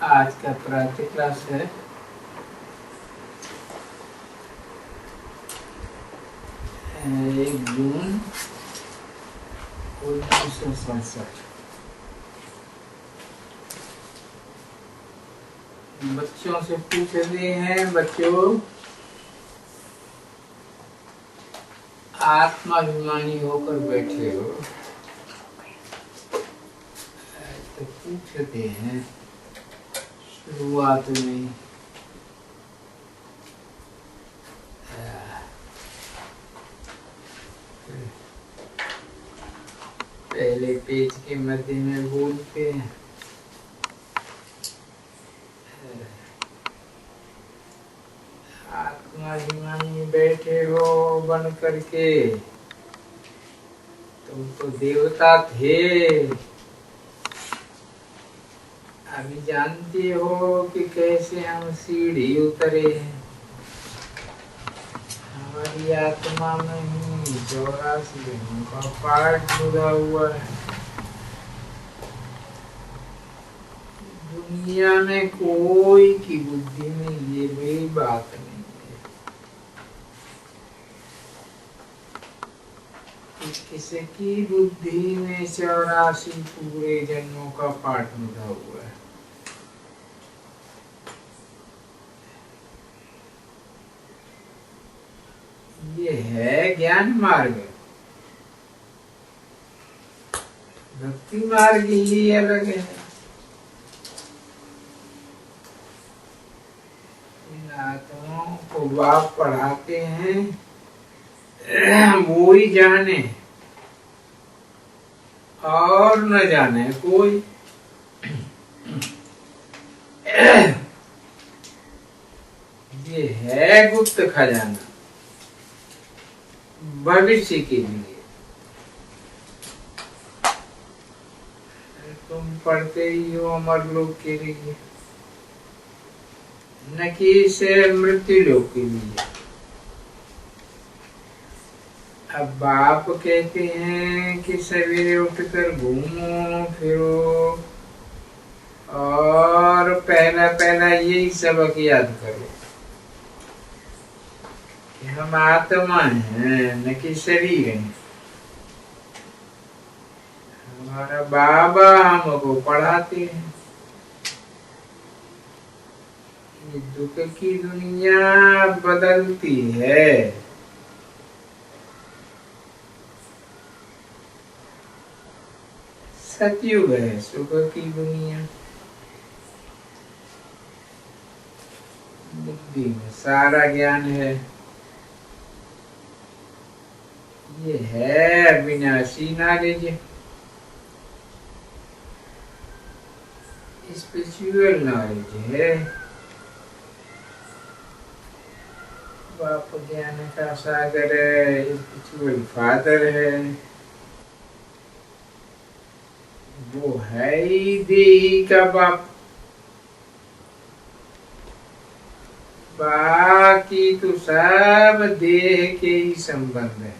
आज का प्रातः क्लास है 1 जून 1967। बच्चों से पूछ रहे हैं, बच्चों आत्माभिमानी होकर बैठे हो तो पूछते हैं शुरुआत में पहले पेज के मध्य में बोलते हैं आत्माभिमानी बैठे हो बन करके, तुम तो देवता थे। अभी जानते हो कि कैसे हम सीढ़ी उतरे हैं। हमारी आत्मा में ही 84 जन्मों का पाठ जुड़ा हुआ है। दुनिया में कोई की बुद्धि में ये भी बात नहीं है कि किसी की बुद्धि में 84 पूरे जन्मों का पाठ जुड़ा हुआ है। ये है ज्ञान मार्ग। भक्ति मार्ग ही अलग है। इन आत्माओं को बाप पढ़ाते हैं, वो ही जाने और न जाने कोई। ये है गुप्त खजाना भविष्य के लिए। तुम पढ़ते ही हो अमर लोक के लिए, न कि से मृत्यु लोक के लिए। अब बाप कहते हैं कि सवेरे उठकर घूमो फिरो और पहला पहला यही सबक याद करो कि हम आत्मा हैं, न कि शरीर हैं। हमारा बाबा हमको पढ़ाते हैं ये दुख की दुनिया बदलती है। सतयुग है सुख की दुनिया। बुद्धि में सारा ज्ञान है। ये है अविनाशी नॉलेज, स्पिरिचुअल नॉलेज है। बाप ज्ञान का सागर है, स्पिरिचुअल फादर है। वो है ही देही का बाप। बाकी तो सब देह के ही संबंध है।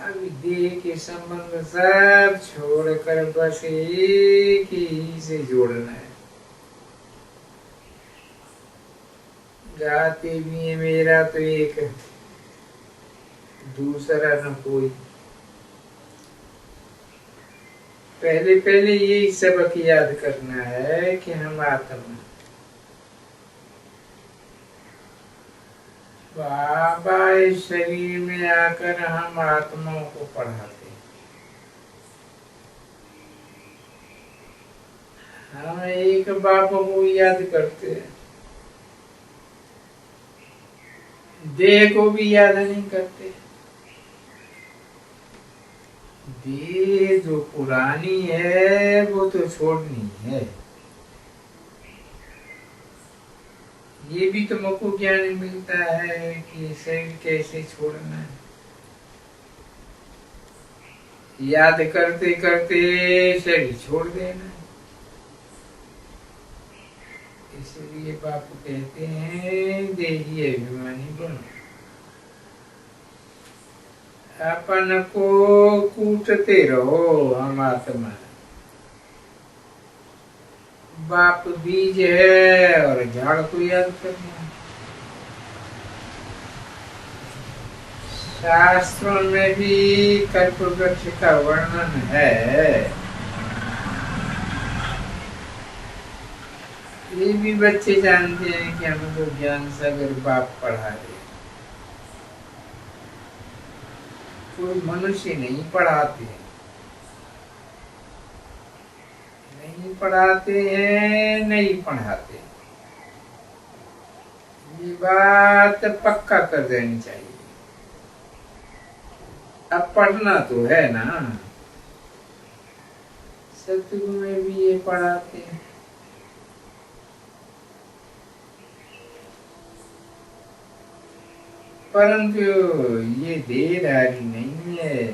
अभी देह के संबंध सब छोड़कर बस एक ही से जोड़ना है। गाते भी है मेरा तो एक, दूसरा न कोई। पहले पहले यही सबक याद करना है कि हम आत्मा। बाबा इस शरीर में आकर हम आत्माओं को पढ़ाते हैं। हम एक बाप को याद करते हैं, देह को भी याद नहीं करते। देह जो पुरानी है वो तो छोड़नी है। ये भी तो मुझको ज्ञान मिलता है कि शरीर कैसे छोड़ना है। याद करते करते शरीर छोड़ देना। इसलिए बाप कहते हैं देही अभिमानी बनो। अपन को कूटते रहो हम आत्मा। बाप बीज है और झाड़ को याद करना। शास्त्रों में भी कल्प वृक्ष का वर्णन है। ये भी बच्चे जानते हैं कि हमको ज्ञान सागर बाप पढ़ा दे, कोई मनुष्य नहीं पढ़ाते, नहीं पढ़ाते हैं, नहीं पढ़ाते। ये बात पक्का कर देनी चाहिए। अब पढ़ना तो है ना, सतयुग में भी ये पढ़ाते हैं। परंतु ये देहधारी नहीं है।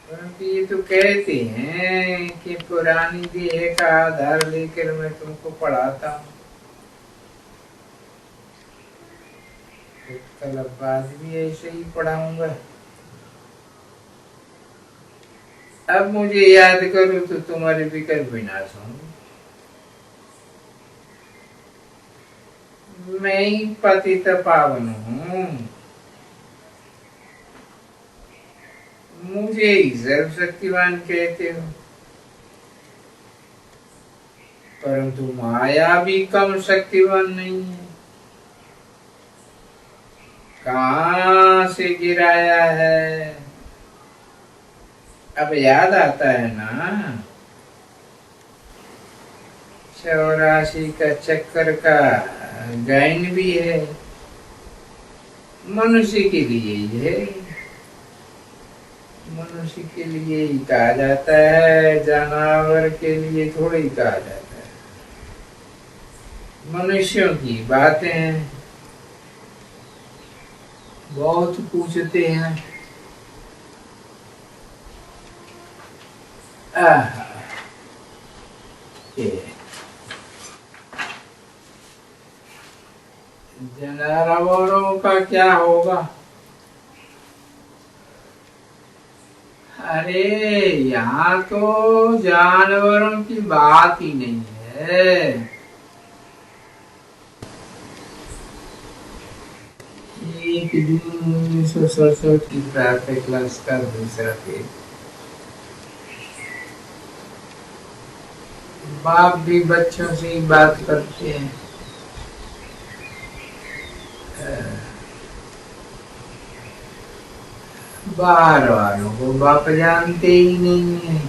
परंतु ये तो कहते हैं कि पुरानी देह का आधार लेकर मैं तुमको पढ़ाता हूँ। कल बाद भी ऐसे ही पढ़ाऊंगा। अब मुझे याद करो तो तुम्हारे विकल्प विनाश होंगे। मैं ही पतित पावन हूँ, मुझे ही सर्वशक्तिमान कहते हो। परंतु माया भी कम शक्तिवान नहीं है। कहाँ से गिराया है, अब याद आता है ना। 84 का चक्कर का गायन भी है, मनुष्य के लिए ही है। मनुष्य के लिए ही कहा जाता है, जानवर के लिए थोड़ी कहा जाता है। मनुष्यों की बातें बहुत पूछते हैं। जानवरों का क्या होगा? अरे यहाँ तो जानवरों की बात ही नहीं है। एक जून 1967 की प्रातः क्लास का दूसरा पेज। बाप भी बच्चों से ही बात करते हैं। बाहर वालों को बाप जानते ही नहीं है,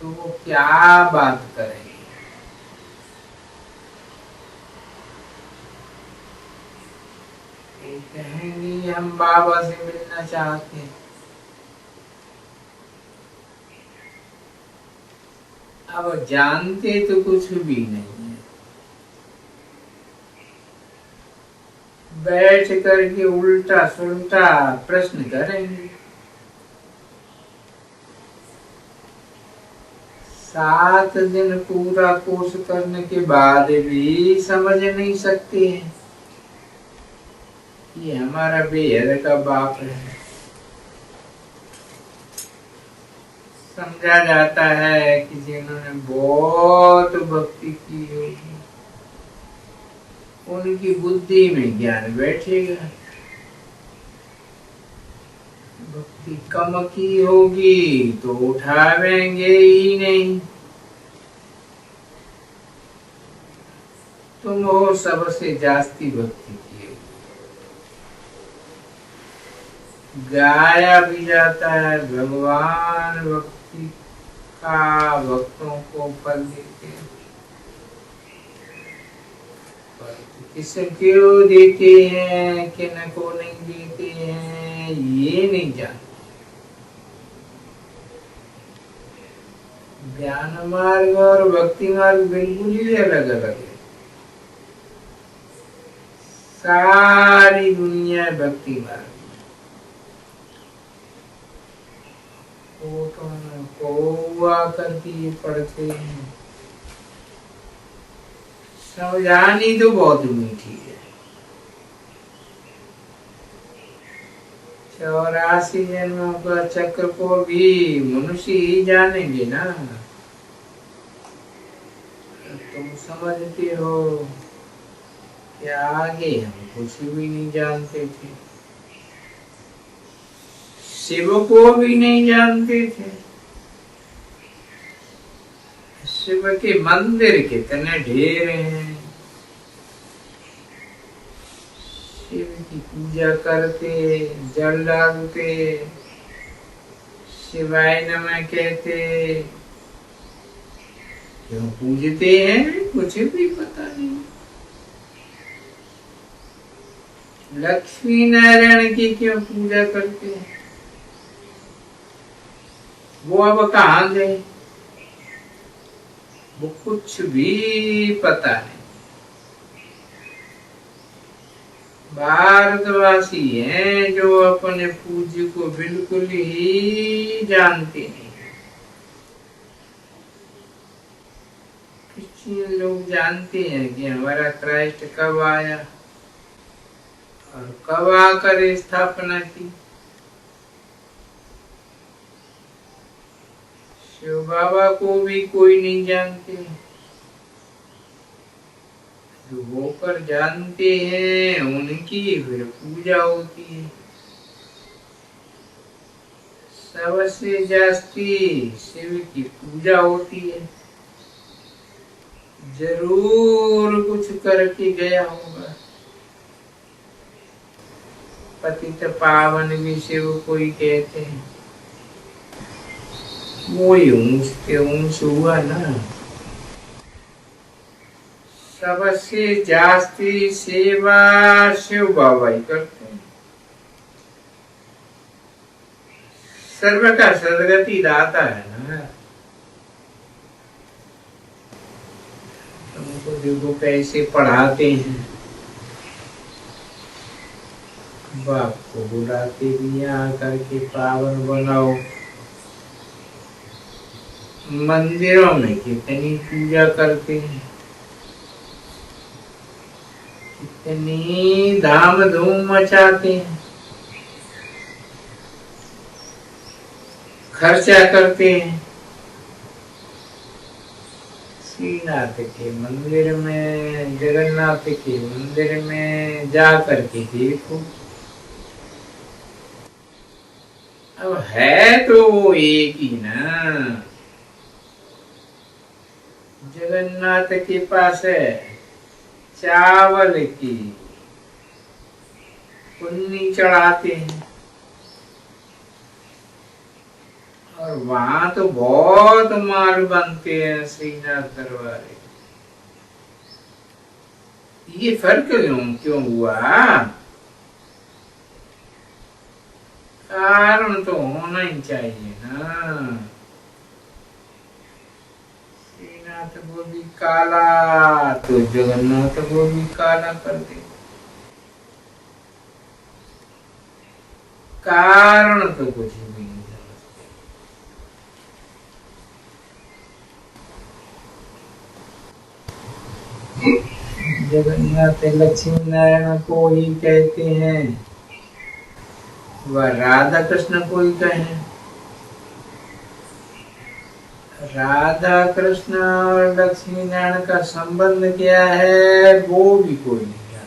तो वो क्या बात करेंगे। वो कहेंगे हम बाबा से मिलना चाहते हैं। अब जानते तो कुछ भी नहीं है, बैठ करके उल्टा सुल्टा प्रश्न करेंगे। 7 दिन पूरा कोर्स करने के बाद भी समझ नहीं सकते हैं कि हमारा बेहद का बाप है। समझा जाता है कि जिन्होंने बहुत भक्ति की होगी उनकी बुद्धि में ज्ञान बैठेगा। भक्ति कम की होगी तो उठावेंगे ही नहीं। तुम हो सबसे जास्ती भक्ति की, गाया भी जाता है भगवान भक्ति का भक्तों को फल देते हैं। किसे क्यों देते हैं, किन को नहीं देते हैं, ये नहीं जानते। ज्ञान मार्ग और भक्ति मार्ग बिल्कुल ही अलग अलग है। सारी दुनिया भक्ति मार्ग, कौआ करके पढ़ते हैं। समझानी तो बहुत मीठी है, 84 जन्मों का चक्र को भी मनुष्य ही जानेंगे ना। तुम समझते हो कि आगे हम कुछ भी नहीं जानते थे, शिव को भी नहीं जानते थे। शिव के मंदिर कितने ढेर हैं, शिव की पूजा करते, जल डालते, शिवाय नमः कहते, क्यों पूजते हैं कुछ भी पता नहीं। लक्ष्मी नारायण की क्यों पूजा करते हैं, वो अब कहाँ गए, वो कुछ भी पता नहीं। भारतवासी हैं जो अपने पूज्य को बिल्कुल ही जानते नहीं। क्रिश्चियन लोग जानते हैं कि हमारा क्राइस्ट कब आया और कब आकर स्थापना की। शिव बाबा को भी कोई नहीं जानते, जो होकर जानते हैं उनकी फिर पूजा होती है। सबसे जास्ती शिव की पूजा होती है, जरूर कुछ करके गया होगा। पतित पावन भी शिव को ही कहते हैं, वो ही ऊंच के ऊंच हुआ ना। सबसे जास्ती सेवा शिव बाबा ही करते हैं। सर्व का सदगति दाता है ना। तुमको देखो पैसे पढ़ाते हैं, बाप को बुलाते भी यहाँ करके पावन बनाओ। मंदिरों में कितनी पूजा करते हैं, कितनी धाम धूम मचाते हैं, खर्चा करते हैं। श्रीनाथ के मंदिर में, जगन्नाथ के मंदिर में जा करके देखो, अब है तो वो एक ही ना। जगन्नाथ के पास है चावल की पुन्नी चढ़ाते हैं, और वहां तो बहुत माल बनते हैं श्रीनाथ दरबार। ये फर्क क्यों हुआ, कारण तो होना ही चाहिए ना। श्रीनाथ को भी काला तो जगन्नाथ को भी काला कर दे। कारण तो कुछ भी नहीं समझते। जगन्नाथ लक्ष्मी नारायण को ही कहते हैं, वह राधा कृष्ण को ही कहें। राधा कृष्ण और लक्ष्मी नारायण का संबंध क्या है वो भी कोई नहीं जानता।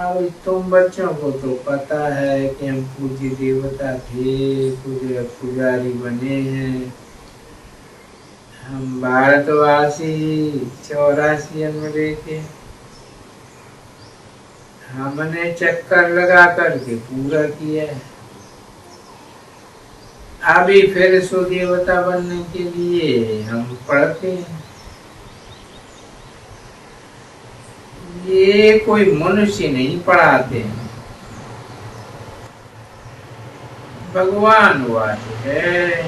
अब तुम बच्चों को तो पता है कि हम पूज्य देवता थे, पूज्य पुजारी बने हैं। हम भारतवासी 84 जन्म लेके हमने चक्कर लगा करके पूरा किया है। अभी फिर सुदेवता बनने के लिए हम पढ़ते हैं। ये कोई मनुष्य नहीं पढ़ाते हैं, भगवान वाले है।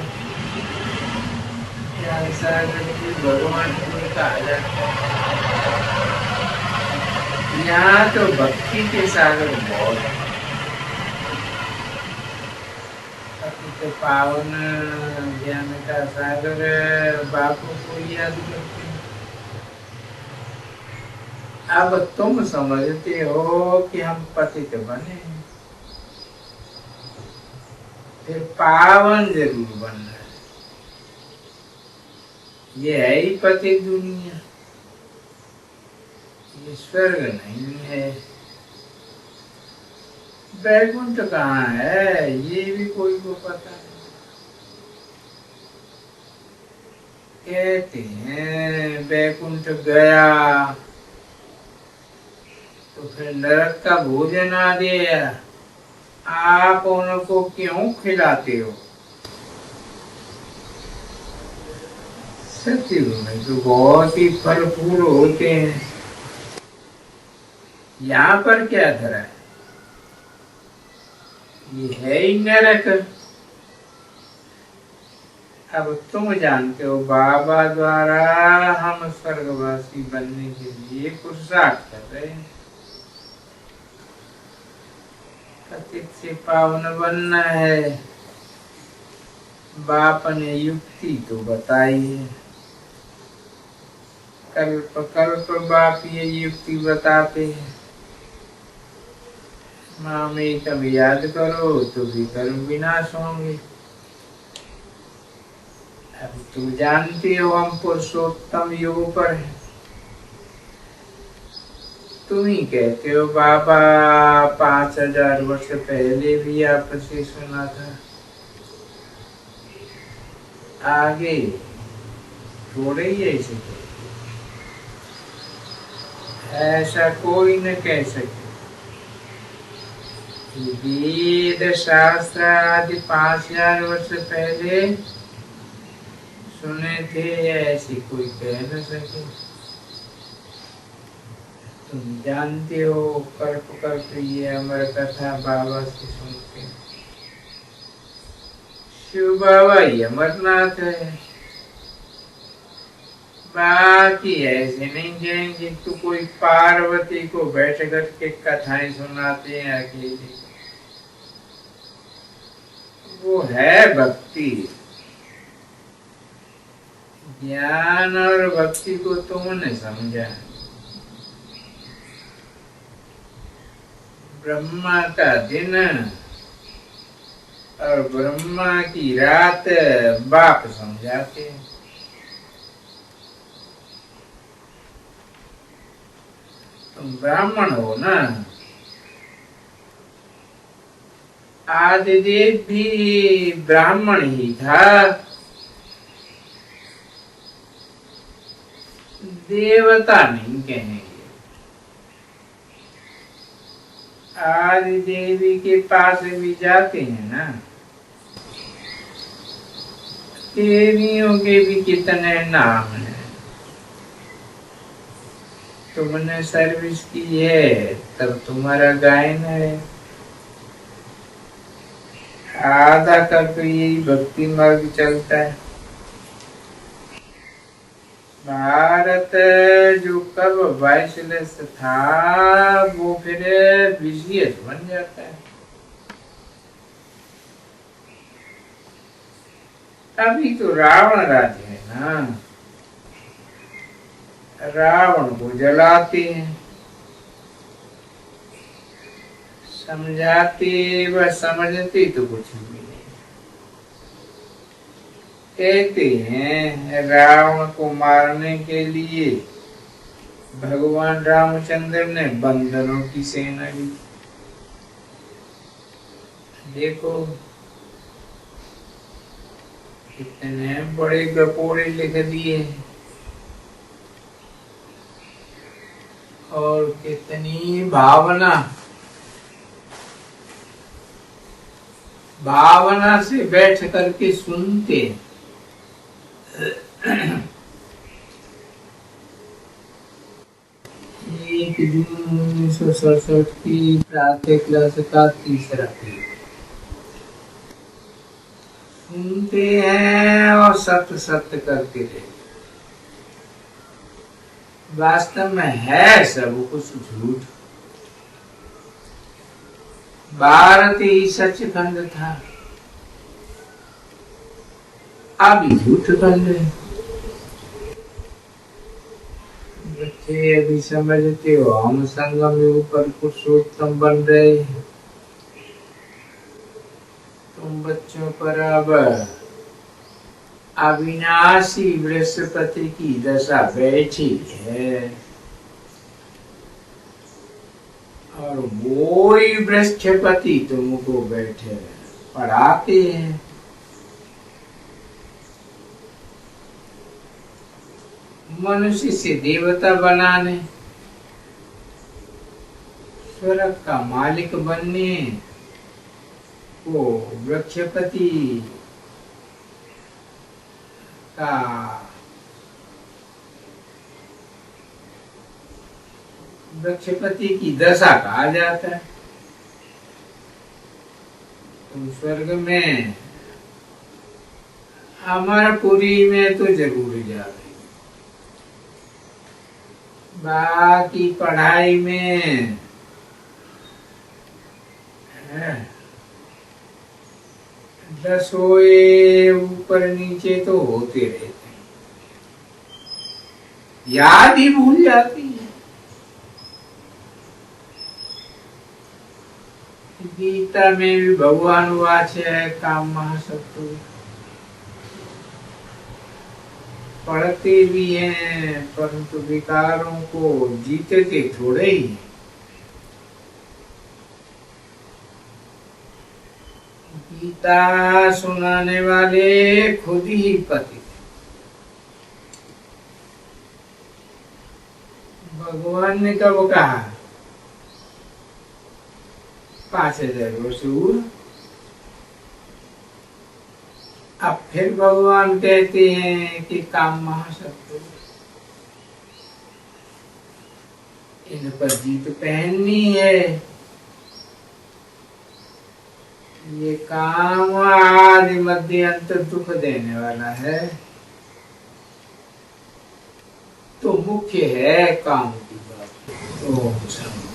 भगवान को कहा जाता है। यहाँ तो भक्ति के सागर बहुत है। तो पावन ज्ञान का सागर बापू को याद करते हैं। अब तुम समझते हो कि हम पतित बने, फिर पावन जरूर बनना है। ये है ही पतित दुनिया, ये स्वर्ग नहीं है। बैकुंठ कहाँ है ये भी कोई को पता नहीं। कहते हैं बैकुंठ गया तो फिर नरक का भोजन आ गया, आप उनको क्यों खिलाते हो? सत्युग में तो बहुत ही फल फूल होते हैं, यहाँ पर क्या धरा है? ये है ही नरक। अब तुम जानते हो बाबा द्वारा हम स्वर्गवासी बनने के लिए पुरुषार्थ कर रहे हैं। पतित से पावन बनना है। बाप ने युक्ति तो बताई है, कल्प कल्प बाप ये युक्ति बताते हैं। मामेकम याद करो तो भी कर्म विनाश होंगे। अब तुम जानते हो हम पुरुषोत्तम योग पर हैं। तुम ही कहते हो बाबा 5000 वर्ष पहले भी आपसे सुना था, आगे थोड़े ही ऐसे ऐसा कोई न कह सके। वेद शास्त्र आदि 5000 वर्ष पहले सुने थे, ऐसी कोई कह न सके। तुम जानते हो कल्प कल्प ये अमर कथा बाबा से सुनते। शिव बाबा ही अमरनाथ है, बाकी ऐसे नहीं कहेंगे तो कोई पार्वती को बैठ करके कथाएं सुनाते हैं अकेले। वो है भक्ति। ज्ञान और भक्ति को तुमने समझा। ब्रह्मा का दिन और ब्रह्मा की रात बाप समझाते हैं। तुम ब्राह्मण हो ना, आदिदेव भी ब्राह्मण ही था, देवता नहीं कहेंगे। आदि देवी के पास भी जाते हैं ना, देवियों के भी कितने नाम हैं। तुमने सर्विस की है तब तुम्हारा गायन है। आधा कर तो यही भक्ति मार्ग चलता है। भारत जो कब वाइसलेस था वो फिर विजियस बन जाता है। अभी तो रावण राज्य है ना, रावण को जलाते हैं, समझाते व समझते तो कुछ भी नहीं। कहते हैं रावण को मारने के लिए भगवान रामचंद्र ने बंदरों की सेना ली। देखो कितने बड़े गपोड़े लिख दिए और कितनी भावना से बैठ करके सुनते। 1 जून 1967 की प्रातः क्लास का तीसरा पीरियड सुनते हैं और सत्य सत्य करते रहते। वास्तव में है सब कुछ झूठ। भारत ही सचखंड था, अब झूठ खंड है। ये अभी समझते हो हम संगम युग पर पुरुषोत्तम बन रहे हैं, तुम बच्चों पर अब अविनाशी बृहस्पति की दशा बैठी है और वो ही बृहस्पति तुमको बैठे पढ़ाते हैं। मनुष्य से देवता बनाने, स्वर्ग का मालिक बनने को बृहस्पति का बृहस्पति की दशा कहा जाता है। तुम स्वर्ग में अमरपुरी में तो जरूर जाओगे, बाकी पढ़ाई में दसों ऊपर नीचे तो होते रहते हैं, याद ही भूल जाती है। गीता में भी भगवान वाच है काम महाशत्रु, पढ़ते भी हैं परंतु विकारों को जीतते थोड़े ही। गीता सुनाने वाले खुद ही पति, भगवान ने कब कहा 5000 वर्ष हुआ, अब फिर भगवान कहते हैं कि काम महाशत्रु, इन पर जीत पहननी है। ये काम आदि मध्य अंत दुख देने वाला है, तो मुख्य है काम की बात। ओम शांति।